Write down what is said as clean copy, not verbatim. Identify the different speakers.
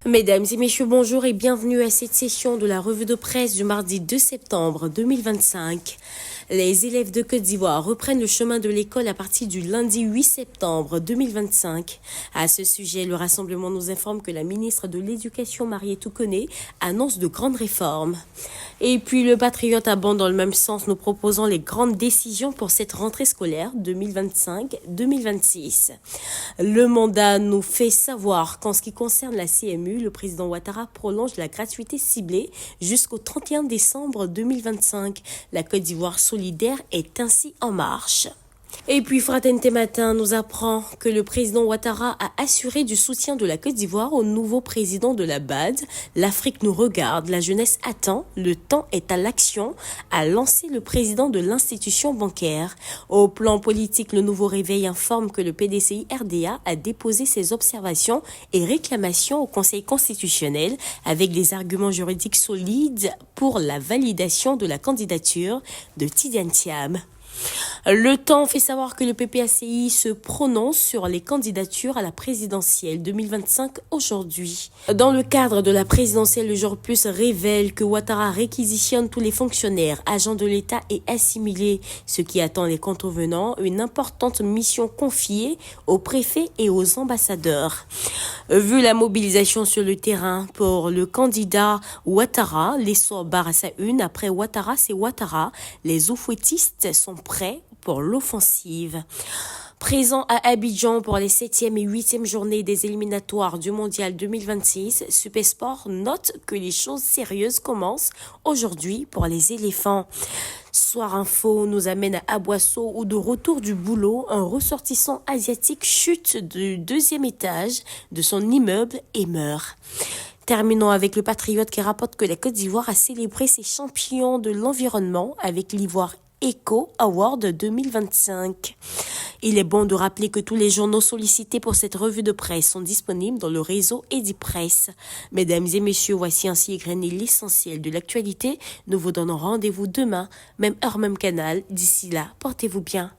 Speaker 1: Mesdames et messieurs, bonjour et bienvenue à cette session de la revue de presse du mardi 2 septembre 2025. Les élèves de Côte d'Ivoire reprennent le chemin de l'école à partir du lundi 8 septembre 2025. À ce sujet, le Rassemblement nous informe que la ministre de l'Éducation, Marietou Koné, annonce de grandes réformes. Et puis le Patriote abonde dans le même sens, nous proposant les grandes décisions pour cette rentrée scolaire 2025-2026. Le mandat nous fait savoir qu'en ce qui concerne la CMU, le président Ouattara prolonge la gratuité ciblée jusqu'au 31 décembre 2025. La Côte d'Ivoire solidaire est ainsi en marche. Et puis Fraternité Matin nous apprend que le président Ouattara a assuré du soutien de la Côte d'Ivoire au nouveau président de la BAD. L'Afrique nous regarde, la jeunesse attend, le temps est à l'action, a lancé le président de l'institution bancaire. Au plan politique, le nouveau réveil informe que le PDCI RDA a déposé ses observations et réclamations au Conseil constitutionnel avec des arguments juridiques solides pour la validation de la candidature de Tidiane Thiam. Le temps fait savoir que le PPACI se prononce sur les candidatures à la présidentielle 2025 aujourd'hui. Dans le cadre de la présidentielle, le Jour Plus révèle que Ouattara réquisitionne tous les fonctionnaires, agents de l'État et assimilés, ce qui attend les contrevenants, une importante mission confiée aux préfets et aux ambassadeurs. Vu la mobilisation sur le terrain pour le candidat Ouattara, l'essor barre à sa une. Après Ouattara, c'est Ouattara. Les oufouettistes sont prêts pour l'offensive. Présent à Abidjan pour les 7e et 8e journées des éliminatoires du Mondial 2026, Supersport note que les choses sérieuses commencent aujourd'hui pour les éléphants. Soir Info nous amène à Aboisseau où de retour du boulot, un ressortissant asiatique chute du 2e étage de son immeuble et meurt. Terminons avec le Patriote qui rapporte que la Côte d'Ivoire a célébré ses champions de l'environnement avec l'Ivoire Eco Award 2025. Il est bon de rappeler que tous les journaux sollicités pour cette revue de presse sont disponibles dans le réseau Edipresse. Mesdames et messieurs, voici ainsi égrené l'essentiel de l'actualité. Nous vous donnons rendez-vous demain, même heure, même canal. D'ici là, portez-vous bien.